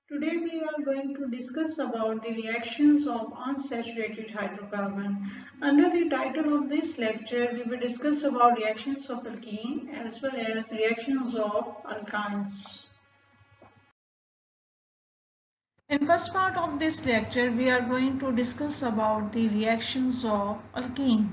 Today we are going to discuss about the reactions of unsaturated hydrocarbon. Under the title of this lecture, we will discuss about reactions of alkene as well as reactions of alkynes. In first part of this lecture, we are going to discuss about the reactions of alkene.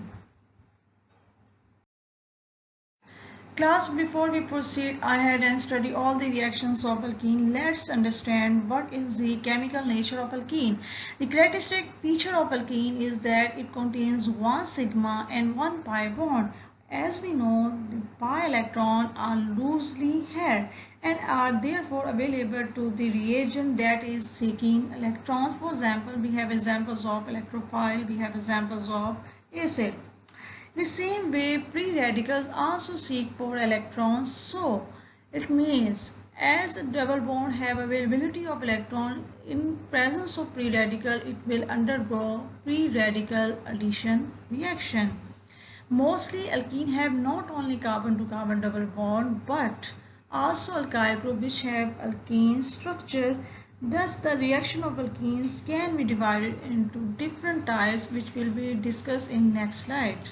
Class, before we proceed ahead and study all the reactions of alkene, let's understand what is the chemical nature of alkene. The characteristic feature of alkene is that it contains one sigma and one pi bond. As we know, the pi electrons are loosely held and are therefore available to the reagent that is seeking electrons. For example, we have examples of electrophile, we have examples of acid. The same way, free radicals also seek for electrons, so it means as a double bond have availability of electron, in presence of free radical, it will undergo free radical addition reaction. Mostly alkene have not only carbon to carbon double bond but also alkyl group which have alkene structure. Thus the reaction of alkenes can be divided into different types which will be discussed in next slide.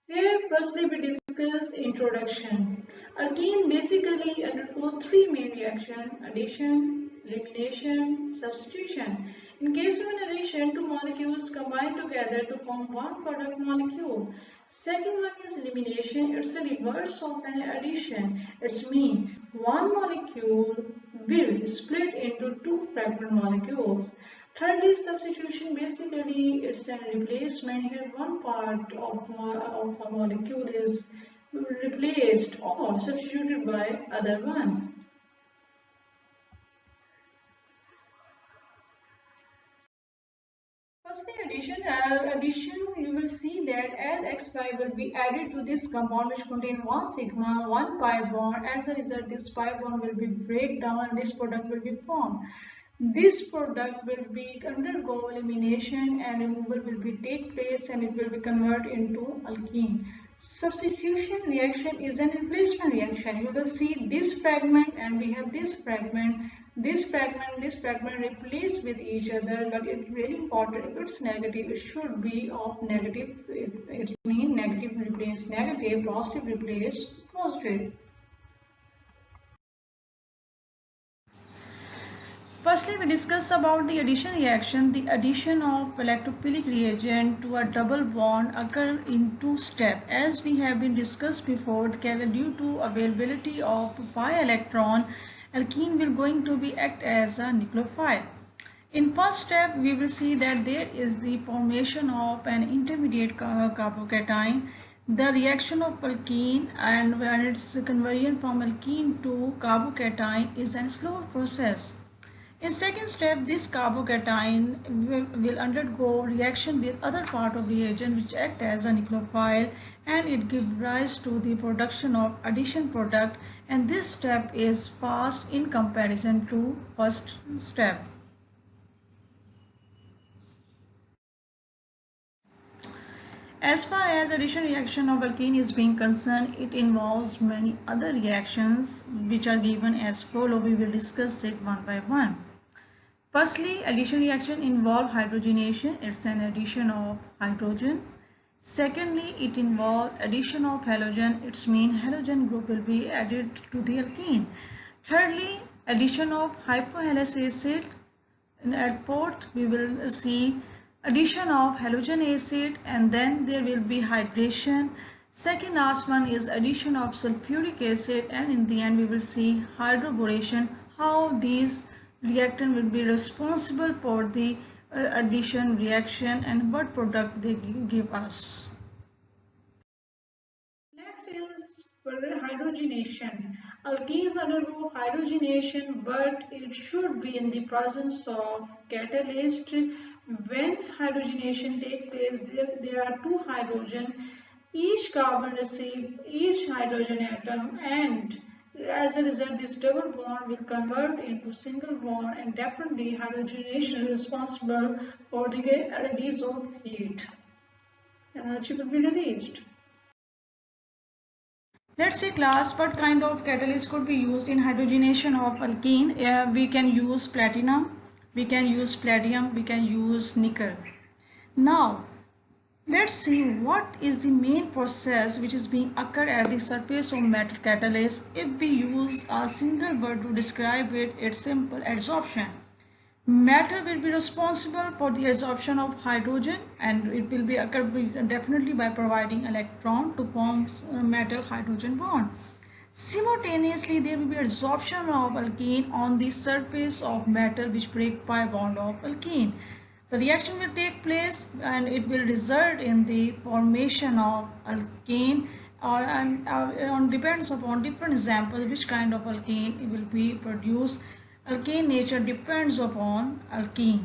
Here, firstly, we discuss introduction. Alkene basically undergo three main reactions: addition, elimination, substitution. In case of an addition, two molecules combine together to form one product molecule. Second one is elimination. It's a reverse of an addition. It means one molecule will split into two fragment molecules. Thirdly, substitution. Basically, it's a replacement. Here, one part of a molecule is replaced or substituted by other one. Firstly, addition, you will see that as X5 will be added to this compound which contain one sigma, one pi bond. As a result, this pi bond will be break down and this product will be formed. This product will be undergo elimination and removal will be take place and it will be converted into alkene. Substitution reaction is an replacement reaction. You will see this fragment and we have this fragment. This fragment replace with each other, but it's really important. If it's negative, it should be of negative. It means negative replace negative, positive replace positive. Firstly, we discuss about the addition reaction. The addition of electrophilic reagent to a double bond occur in two steps. As we have been discussed before, due to availability of pi electron, alkene will going to be act as a nucleophile. In first step, we will see that there is the formation of an intermediate carbocation. The reaction of alkene and when its conversion from alkene to carbocation is a slow process. In second step, this carbocation will undergo reaction with other part of reagent which act as a nucleophile and it gives rise to the production of addition product, and this step is fast in comparison to first step. As far as addition reaction of alkene is being concerned, it involves many other reactions which are given as follow. We will discuss it one by one. Firstly, addition reaction involve hydrogenation. It's an addition of hydrogen. Secondly, it involves addition of halogen. Its mean halogen group will be added to the alkene. Thirdly, addition of hypohalous acid. And at fourth, we will see addition of halogen acid, and then there will be hydration. Second last one is addition of sulfuric acid, and in the end we will see hydroboration, how these reactant will be responsible for the addition reaction and what product they give us. Next is hydrogenation. Alkenes undergo hydrogenation, but it should be in the presence of catalyst. When hydrogenation takes place, there are two hydrogen. Each carbon receives each hydrogen atom, and as a result, this double bond will convert into single bond, and definitely hydrogenation is responsible for the release of heat. Energy will be released. Let's say class, what kind of catalyst could be used in hydrogenation of alkene? We can use platinum, we can use palladium, we can use nickel. Now, let's see what is the main process which is being occurred at the surface of metal catalyst. If we use a single word to describe it, it's simple: adsorption. Matter will be responsible for the adsorption of hydrogen, and it will be occur definitely by providing electron to form metal hydrogen bond. Simultaneously, there will be adsorption of alkene on the surface of metal which break pi bond of alkene. The reaction will take place and it will result in the formation of alkene, and depends upon different examples which kind of alkene will be produced. Alkane nature depends upon alkene.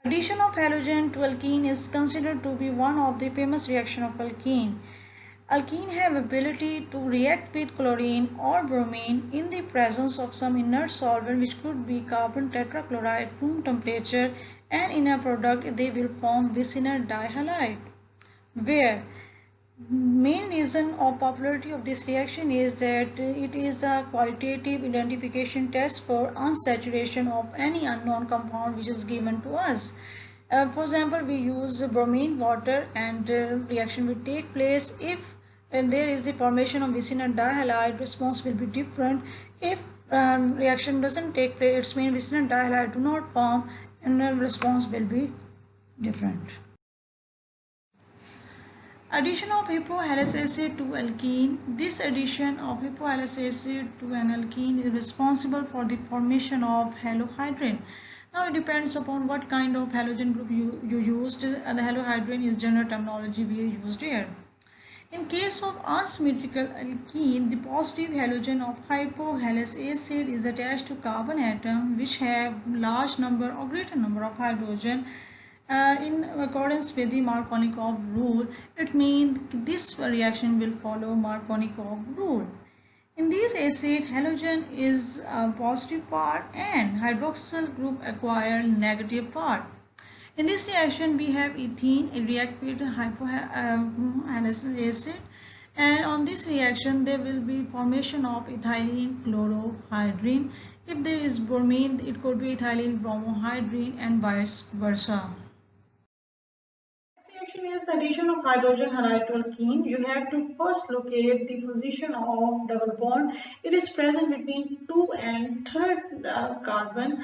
Addition of halogen to alkene is considered to be one of the famous reactions of alkene. Alkene have ability to react with chlorine or bromine in the presence of some inert solvent, which could be carbon tetrachloride, room temperature, and in a product they will form vicinal dihalide, where main reason of popularity of this reaction is that it is a qualitative identification test for unsaturation of any unknown compound which is given to us. For example, we use bromine water, and reaction will take place. If there is the formation of vicinal dihalide, response will be different. If reaction doesn't take place, it means vicinal dihalide do not form, and the response will be different. Addition of hypohalous acid to alkene. This addition of hypohalous acid to an alkene is responsible for the formation of halohydrin. Now it depends upon what kind of halogen group you used, and the halohydrin is general terminology we used here. In case of unsymmetrical alkene, the positive halogen of hypohalous acid is attached to carbon atom which have large number or greater number of hydrogen. In accordance with the Markovnikov rule, it means this reaction will follow Markovnikov rule. In this acid, halogen is a positive part and hydroxyl group acquire negative part. In this reaction, we have ethene, it react with hypohalous acid, and on this reaction there will be formation of ethylene chlorohydrin. If there is bromine, it could be ethylene bromohydrin, and vice versa. Reaction is addition of hydrogen halide to alkene. You have to first locate the position of double bond. It is present between 2 and 3rd carbon.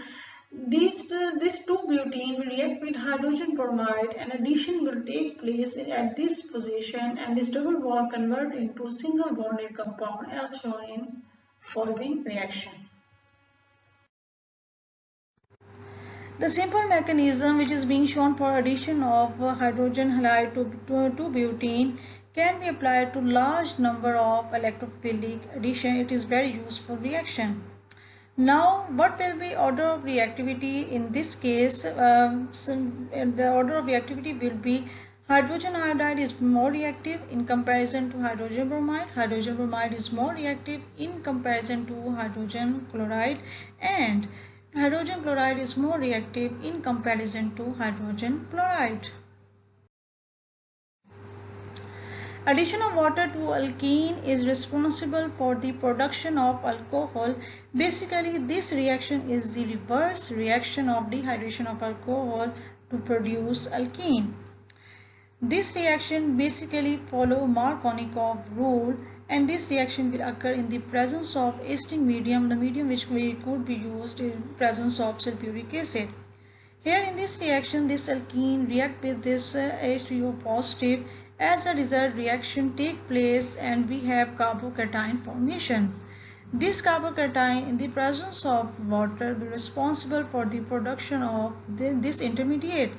This 2-butene will react with hydrogen bromide, and addition will take place at this position, and this double bond convert into single bonded compound as shown in following reaction. The simple mechanism which is being shown for addition of hydrogen halide to butene can be applied to large number of electrophilic addition. It is very useful reaction. Now, what will be order of reactivity in this case? The order of reactivity will be hydrogen iodide is more reactive in comparison to hydrogen bromide. Hydrogen bromide is more reactive in comparison to hydrogen chloride, and hydrogen chloride is more reactive in comparison to hydrogen chloride. Addition of water to alkene is responsible for the production of alcohol. Basically, this reaction is the reverse reaction of dehydration of alcohol to produce alkene. This reaction basically follows Markovnikov rule, and this reaction will occur in the presence of acidic medium, the medium which could be used in presence of sulfuric acid. Here in this reaction, this alkene react with this H2O positive. As a result, reaction take place and we have carbocation formation. This carbocation in the presence of water will be responsible for the production of this intermediate.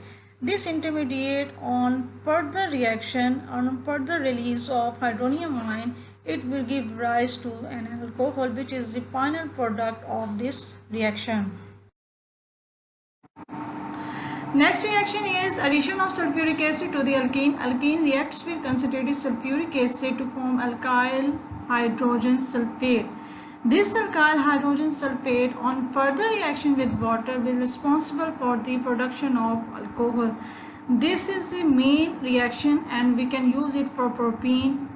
This intermediate, on further reaction, on further release of hydronium ion, it will give rise to an alcohol, which is the final product of this reaction. Next reaction is addition of sulfuric acid to the alkene. Alkene reacts with concentrated sulfuric acid to form alkyl hydrogen sulfate. This alkyl hydrogen sulfate on further reaction with water will be responsible for the production of alcohol. This is the main reaction and we can use it for propene,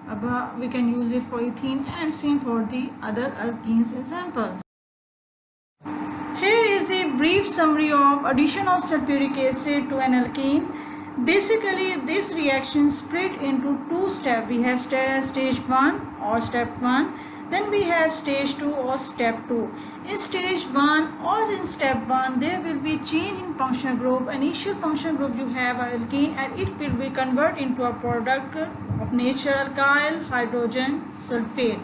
we can use it for ethene, and same for the other alkenes examples. Here is a brief summary of addition of sulfuric acid to an alkene. Basically, this reaction split into two steps. We have stage 1 or step 1. Then we have stage 2 or step 2. In stage 1 or in step 1, there will be change in functional group. Initial functional group you have alkene and it will be converted into a product of nature alkyl hydrogen sulfate.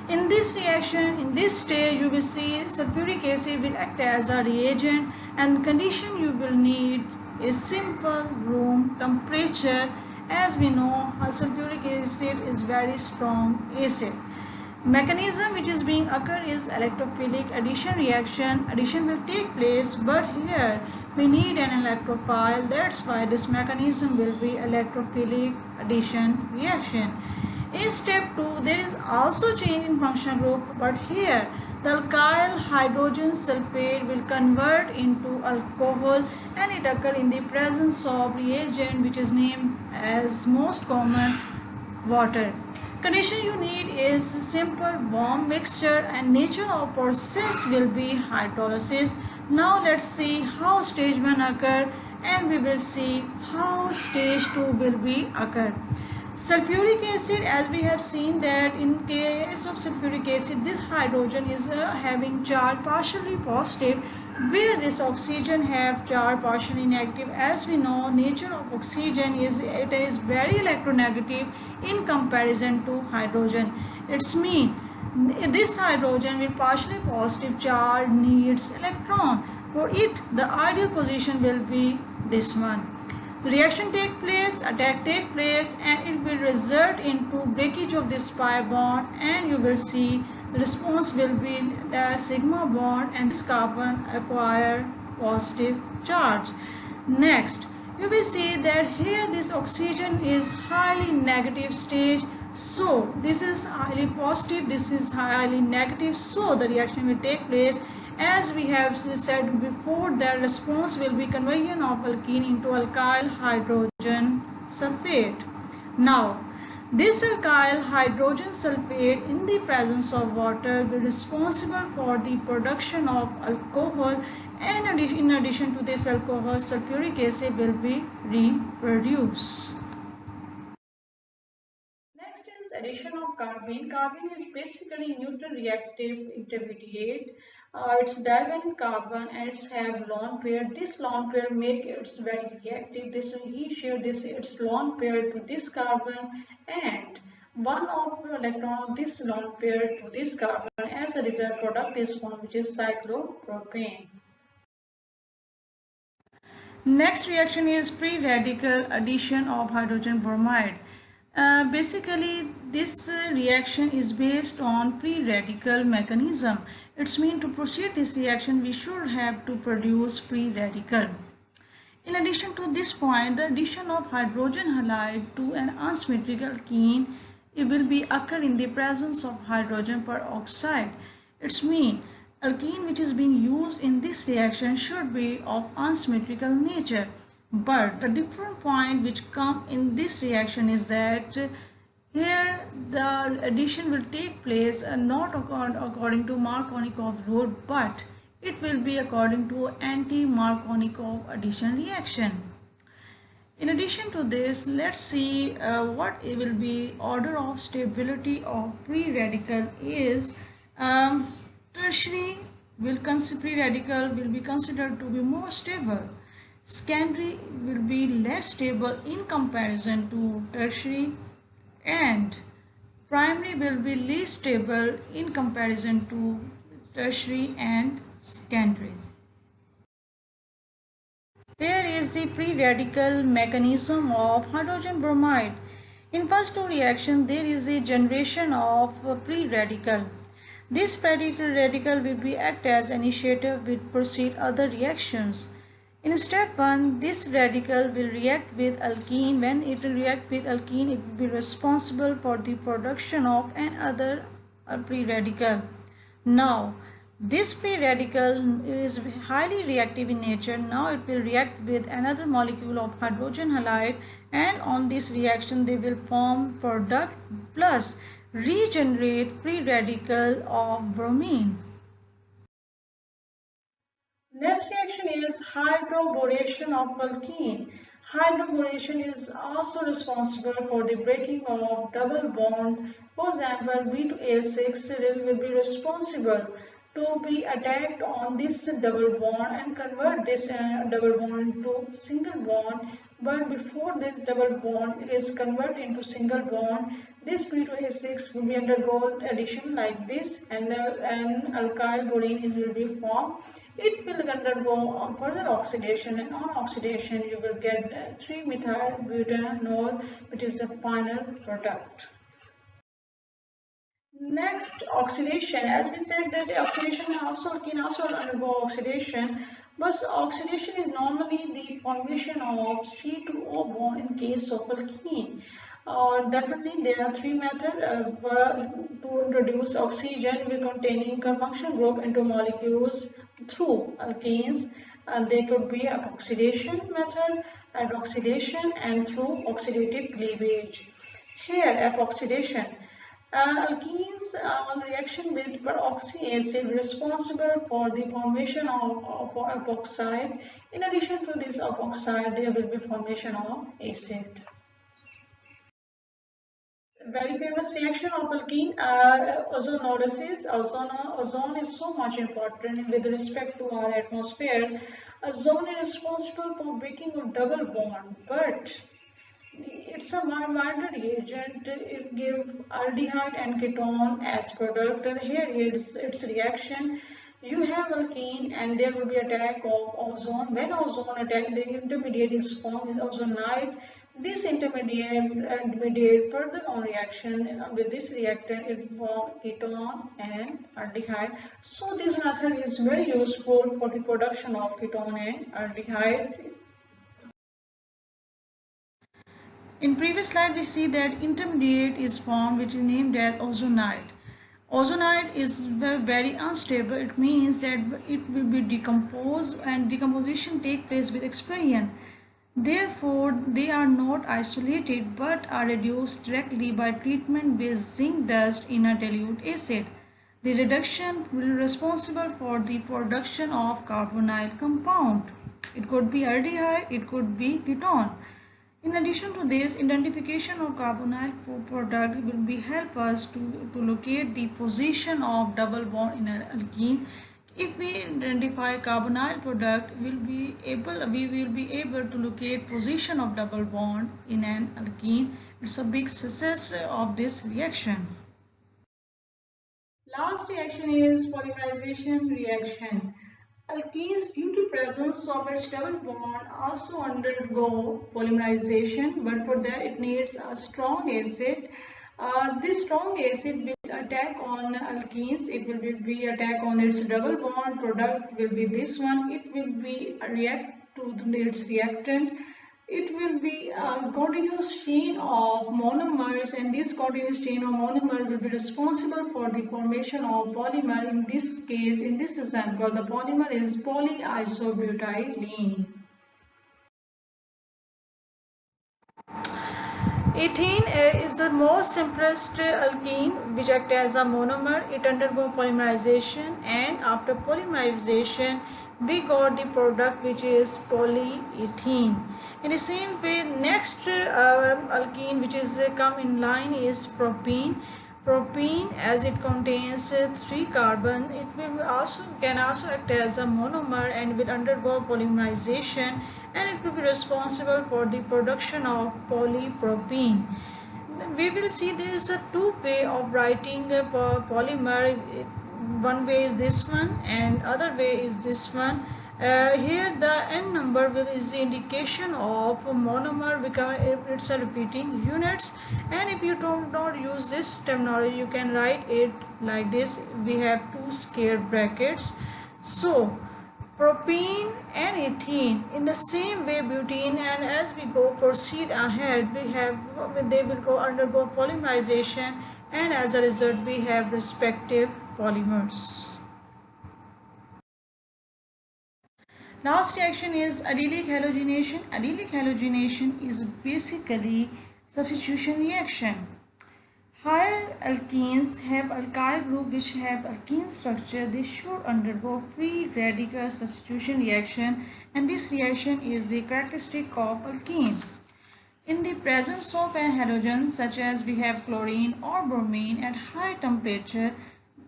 In this reaction, in this stage, you will see sulfuric acid will act as a reagent, and the condition you will need is simple room temperature. As we know, sulfuric acid is very strong acid. Mechanism which is being occurred is electrophilic addition reaction. Addition will take place, but here we need an electrophile. That's why this mechanism will be electrophilic addition reaction. In step 2, there is also change in functional group, but here the alkyl hydrogen sulfate will convert into alcohol and it occurs in the presence of reagent which is named as most common water. Condition you need is simple warm mixture and nature of process will be hydrolysis. Now let's see how stage 1 occur and we will see how stage 2 will be occur. Sulfuric acid, as we have seen that in case of sulfuric acid, this hydrogen is having charge partially positive, where this oxygen have charge partially negative. As we know, nature of oxygen is it is very electronegative in comparison to hydrogen. It's mean this hydrogen with partially positive charge needs electron. For it, the ideal position will be this one. Reaction take place, attack take place, and it will result into breakage of this pi bond, and you will see the response will be the sigma bond and this carbon acquire positive charge. Next, you will see that here this oxygen is highly negative stage, so this is highly positive, this is highly negative, so the reaction will take place. As we have said before, the response will be conversion of alkene into alkyl hydrogen sulfate. Now, this alkyl hydrogen sulfate in the presence of water will be responsible for the production of alcohol, and in addition to this alcohol, sulfuric acid will be reproduced. Next is addition of carbene. Carbene is basically neutral reactive intermediate. It's divalent carbon and it's have lone pair. This lone pair make it very reactive. This he share this its lone pair to this carbon and one of the electron of this lone pair to this carbon. As a result, product is formed which is cyclopropane. Next reaction is free radical addition of hydrogen bromide. Basically, this reaction is based on free radical mechanism. It's mean to proceed this reaction, we should have to produce free radical. In addition to this point, the addition of hydrogen halide to an unsymmetrical alkene, it will be occur in the presence of hydrogen peroxide. It's mean alkene which is being used in this reaction should be of unsymmetrical nature. But the different point which come in this reaction is that here the addition will take place not according to Markovnikov rule, but it will be according to anti-Markovnikov addition reaction. In addition to this, let's see what it will be order of stability of free radical is tertiary free radical will be considered to be more stable. Secondary will be less stable in comparison to tertiary, and primary will be least stable in comparison to tertiary and secondary. Here is the free radical mechanism of hydrogen bromide. In first two reactions, there is a generation of free radical. This free radical will be act as initiator will proceed other reactions. In step 1, this radical will react with alkene. When it will react with alkene, it will be responsible for the production of another free radical. Now, This free radical is highly reactive in nature. Now it will react with another molecule of hydrogen halide, and on this reaction they will form product plus regenerate free radical of bromine. Next reaction is hydroboration of alkene. Hydroboration is also responsible for the breaking of double bond. For example, B2A6 will be responsible to be attacked on this double bond and convert this double bond to single bond. But before this double bond is converted into single bond, this B2A6 will be undergo addition like this, and an alkyl borane will be formed. It will undergo further oxidation, and on oxidation you will get 3-methyl butanol, which is the final product. Next, oxidation. As we said that the oxidation can also undergo oxidation, but oxidation is normally the formation of C2O bond in case of alkene. Definitely there are three methods to introduce oxygen with containing functional group into molecules through alkanes. They could be a oxidation method, hydroxidation, and through oxidative cleavage. Here, F oxidation. Alkenes on reaction with peroxy acid responsible for the formation of epoxide. In addition to this epoxide, there will be formation of acid. Very famous reaction of alkene, ozonolysis. Ozone is so much important with respect to our atmosphere. Ozone is responsible for breaking of double bond, but it's a minor reagent. It gives aldehyde and ketone as product. And here is its reaction. You have alkene and there will be attack of ozone. When ozone attack, the intermediate is formed is ozonide. This intermediate further on reaction with this reactant it forms ketone and aldehyde. So this method is very useful for the production of ketone and aldehyde. In previous slide we see that intermediate is formed which is named as ozonide. Ozonide is very unstable. It means that it will be decomposed and decomposition take place with explosion. Therefore, they are not isolated but are reduced directly by treatment with zinc dust in a dilute acid. The reduction will be responsible for the production of carbonyl compound. It could be aldehyde, it could be ketone. In addition to this, identification of carbonyl product will be help us to locate the position of double bond in an alkene. If we identify carbonyl product, we will be able to locate position of double bond in an alkene. It's a big success of this reaction. Last reaction is polymerization reaction. Alkenes, due to presence of its double bond, also undergo polymerization, but for that it needs a strong acid. This strong acid will attack on alkenes. It will be attack on its double bond. Product will be this one. It will be react to its reactant. It will be a continuous chain of monomers, and this continuous chain of monomer will be responsible for the formation of polymer. In this case, in this example, the polymer is polyisobutylene. Ethene is the most simplest alkene which acts as a monomer. It undergoes polymerization, and after polymerization we got the product which is polyethene. In the same way, next alkene which is come in line is propene. Propene, as it contains 3 carbon, it can also act as a monomer and will undergo polymerization, and it will be responsible for the production of polypropene. We will see there is a two-way of writing polymer. One way is this one and other way is this one. Here the n number is the indication of monomer because it's a repeating units, and if you don't use this terminology you can write it like this. We have 2 square brackets. So propene and ethene, in the same way butene, and as we proceed ahead they will undergo polymerization, and as a result we have respective polymers. Last reaction is allylic halogenation. Allylic halogenation is basically substitution reaction. Higher alkenes have alkyl group which have alkene structure. They should undergo free radical substitution reaction, and this reaction is the characteristic of alkene. In the presence of a halogen such as we have chlorine or bromine at high temperature,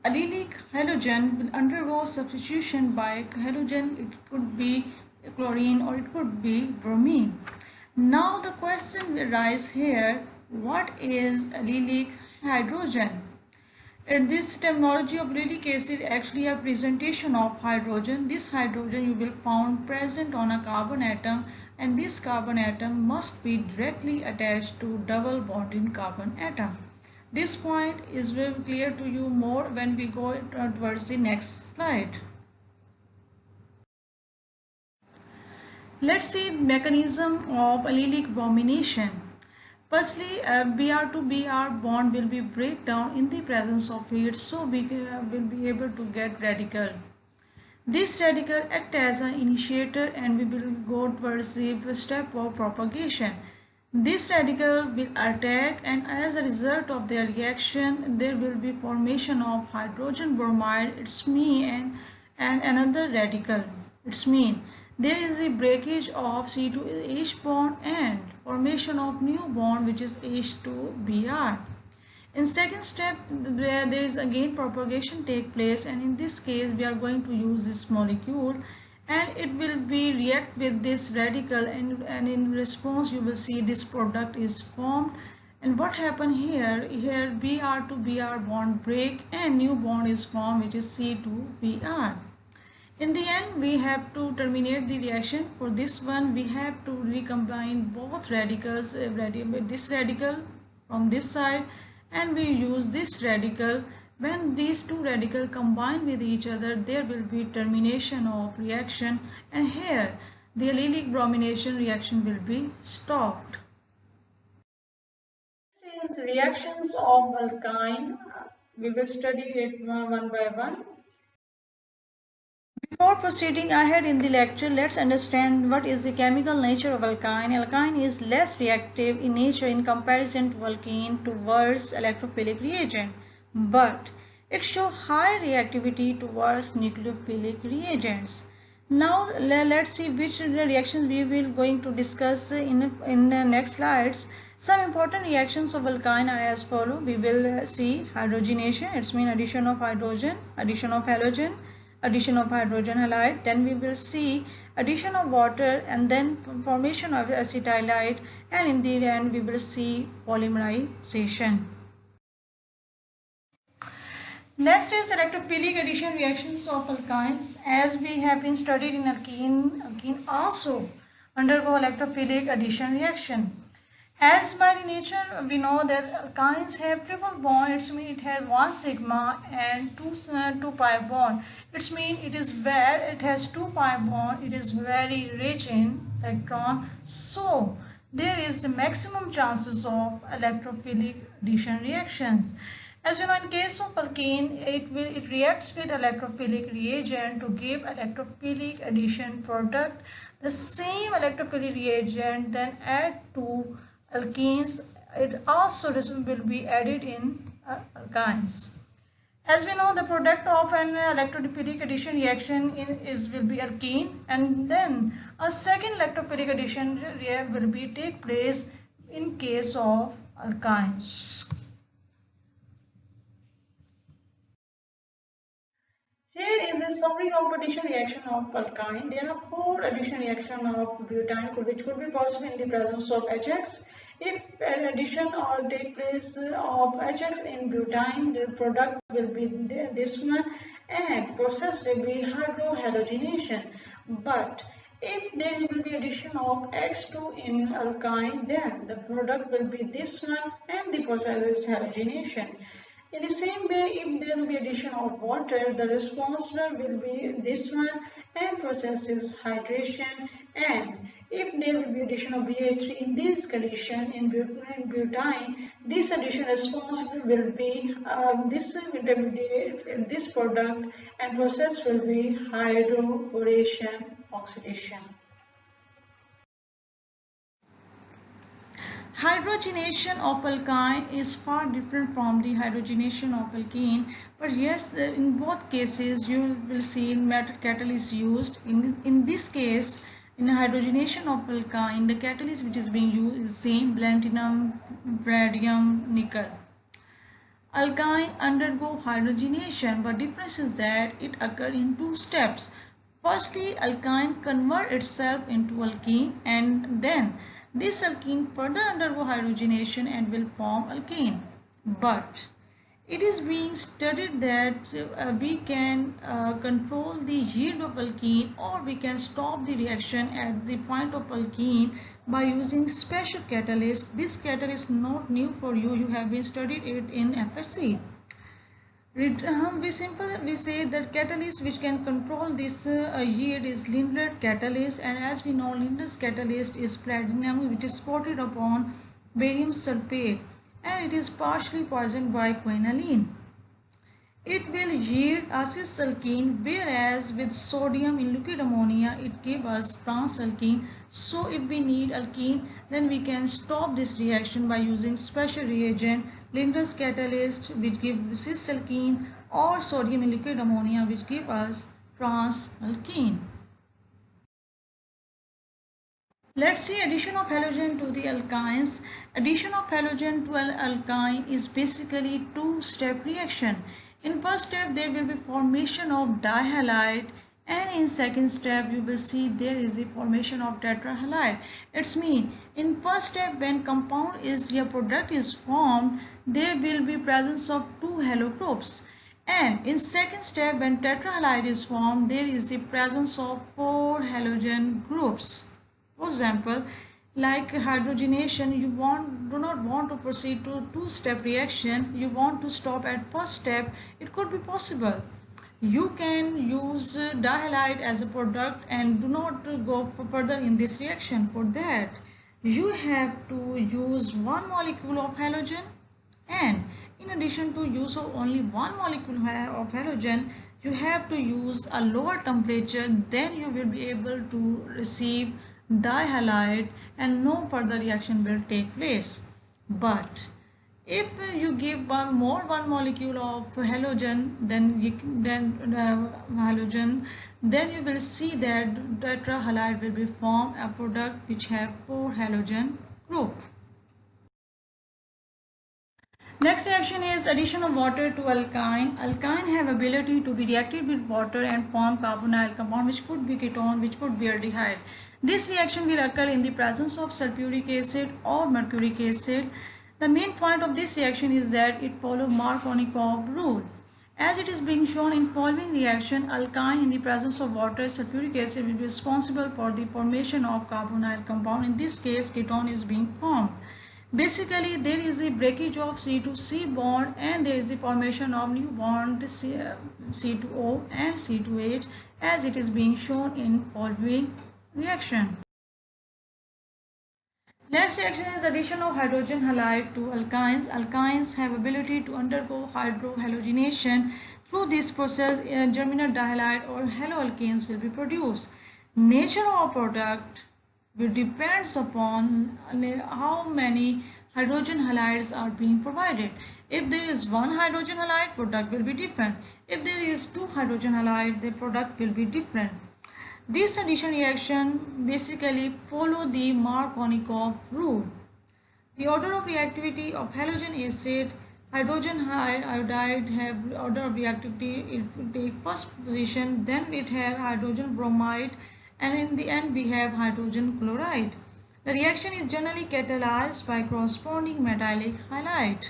allylic halogen will undergo substitution by halogen. It could be chlorine or it could be bromine. Now the question will rise here, what is allylic hydrogen? In this terminology of allylic acid actually a presentation of hydrogen. This hydrogen you will find present on a carbon atom, and this carbon atom must be directly attached to double bonded carbon atom. This point is very clear to you more when we go towards the next slide. Let's see the mechanism of allylic bromination. Firstly, Br to Br bond will be break down in the presence of heat, so we will be able to get radical. This radical act as an initiator, and we will go towards the step of propagation. This radical will attack, and as a result of their reaction there will be formation of hydrogen bromide, its mean, and another radical, its mean. There is a breakage of C2H bond and formation of new bond which is H2Br. In second step, there is again propagation take place, and in this case we are going to use this molecule, and it will be react with this radical, and in response you will see this product is formed. And what happened here, Br to Br bond break and new bond is formed which is C2Br. In the end we have to terminate the reaction. For this one we have to recombine both radicals, this radical from this side, and we use this radical. When these two radicals combine with each other there will be termination of reaction, and here the allylic bromination reaction will be stopped. These reactions of alkyne, we will study it one by one. Before proceeding ahead in the lecture, let's understand what is the chemical nature of alkyne. Alkyne is less reactive in nature in comparison to alkene towards electrophilic reagent, but it shows high reactivity towards nucleophilic reagents. Now let's see which reactions we will going to discuss in the next slides. Some important reactions of alkyne are as follow. We will see hydrogenation, it's mean addition of hydrogen, addition of halogen, addition of hydrogen halide. Then we will see addition of water, and then formation of acetylide, and in the end we will see polymerization. Next is electrophilic addition reactions of alkynes. As we have been studied in alkene also undergo electrophilic addition reaction. As by the nature we know that alkynes have triple bond, it means it has 1 sigma and 2 pi bond. It means it has 2 pi bond, it is very rich in electron, so there is the maximum chances of electrophilic addition reactions. As you know, in case of alkene, it reacts with electrophilic reagent to give electrophilic addition product. The same electrophilic reagent then add to alkenes, it also will be added in alkynes. As we know, the product of an electrophilic addition reaction will be alkene, and then a second electrophilic addition will be take place in case of alkynes. Here is a summary of addition reaction of alkyne. There are 4 addition reaction of butane which could be possible in the presence of HX. If an addition or take place of HX in butane, the product will be this one, and process will be hydrohalogenation. But if there will be addition of X2 in alkyne, then the product will be this one, and the process is halogenation. In the same way, if there will be addition of water, the response will be this one, and process is hydration. And if there will be addition of BH3 in this condition in butane, this addition response will be this product, and process will be hydroboration oxidation. Hydrogenation of alkyne is far different from the hydrogenation of alkene, but yes, in both cases you will see metal catalyst used. In this case, in hydrogenation of alkyne, the catalyst which is being used is same: platinum, radium, nickel. Alkyne undergo hydrogenation, but difference is that it occurs in two steps. Firstly, alkyne convert itself into alkene, and then this alkene further undergo hydrogenation and will form alkene. But it is being studied that we can control the yield of alkene, or we can stop the reaction at the point of alkene by using special catalyst. This catalyst is not new for you. You have been studied it in FSC. We say that catalyst which can control this yield is Lindblad catalyst, and as we know, Lindblad catalyst is platinum which is coated upon barium sulfate, and it is partially poisoned by quinoline. It will yield acesalkene, whereas with sodium in liquid ammonia it gives us transalkene. So if we need alkene, then we can stop this reaction by using special reagent, Lindblad catalyst which gives cisalkene, or sodium in liquid ammonia which gives us transalkene. Let's see addition of halogen to the alkynes. Addition of halogen to an alkyne is basically two-step reaction. In first step there will be formation of dihalide, and in second step you will see there is the formation of tetrahalide. It's mean in first step when compound is your product is formed, there will be presence of two halo groups. And in second step when tetrahalide is formed, there is the presence of four halogen groups. For example, like hydrogenation, you do not want to proceed to two-step reaction, you want to stop at first step. It could be possible. You can use dihalide as a product and do not go further in this reaction. For that, you have to use one molecule of halogen, and in addition to use of only one molecule of halogen, you have to use a lower temperature. Then you will be able to receive dihalide and no further reaction will take place. But if you give one molecule of halogen, then then you will see that tetrahalide will be formed, a product which have four halogen group. Next reaction is addition of water to alkyne. Alkyne have ability to be reacted with water and form carbonyl compound, which could be ketone, which could be aldehyde. This reaction will occur in the presence of sulfuric acid or mercuric acid. The main point of this reaction is that it follows Markovnikov rule. As it is being shown in following reaction, alkyne in the presence of water, sulfuric acid will be responsible for the formation of carbonyl compound. In this case, ketone is being formed. Basically, there is a breakage of C2C bond, and there is the formation of new bond C2O and C2H, as it is being shown in following reaction. Next reaction is addition of hydrogen halide to alkynes. Alkynes have ability to undergo hydrohalogenation. Through this process, germinal dihalide or haloalkanes will be produced. Nature of product will depends upon how many hydrogen halides are being provided. If there is one hydrogen halide, product will be different. If there is two hydrogen halide, the product will be different. This addition reaction basically follow the Markovnikov rule. The order of reactivity of halogen acid, hydrogen iodide have order of reactivity. It will take first position, then it have hydrogen bromide, and in the end we have hydrogen chloride. The reaction is generally catalyzed by corresponding metallic halide.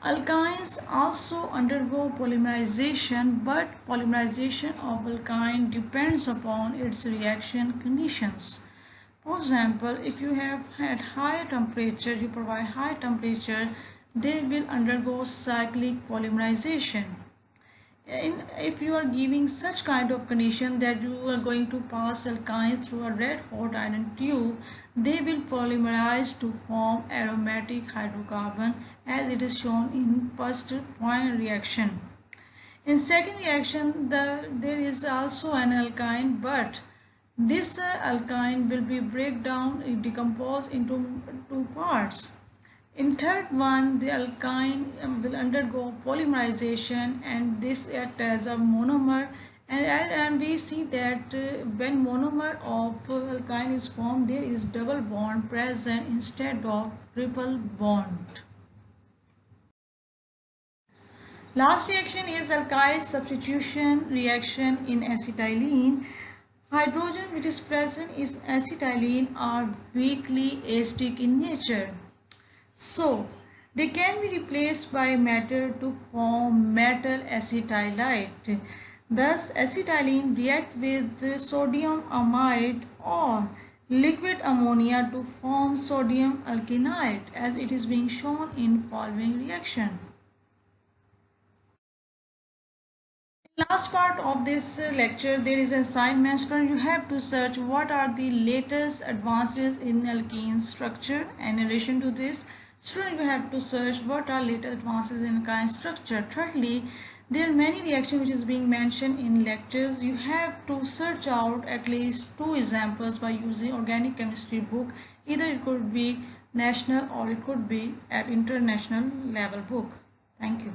Alkynes also undergo polymerization, but polymerization of alkyne depends upon its reaction conditions. For example, if you have had high temperature, you provide high temperature, they will undergo cyclic polymerization. If you are giving such kind of condition that you are going to pass alkynes through a red hot iron tube, they will polymerize to form aromatic hydrocarbon, as it is shown in first point reaction. In second reaction, there is also an alkyne, but this alkyne will be break down, decomposed into two parts. In third one, the alkyne will undergo polymerization, and this act as a monomer. And we see that when monomer of alkyne is formed, there is double bond present instead of triple bond. Last reaction is alkyl substitution reaction in acetylene. Hydrogen which is present in acetylene are weakly acidic in nature. So, they can be replaced by matter to form metal acetylide. Thus, acetylene react with sodium amide or liquid ammonia to form sodium alginate, as it is being shown in following reaction. Last part of this lecture, there is an assignment. Student, you have to search what are the latest advances in alkene structure, and in addition to this, student, you have to search what are latest advances in alkyne structure. Thirdly, there are many reactions which is being mentioned in lectures. You have to search out at least 2 examples by using organic chemistry book. Either it could be national or it could be at international level book. Thank you.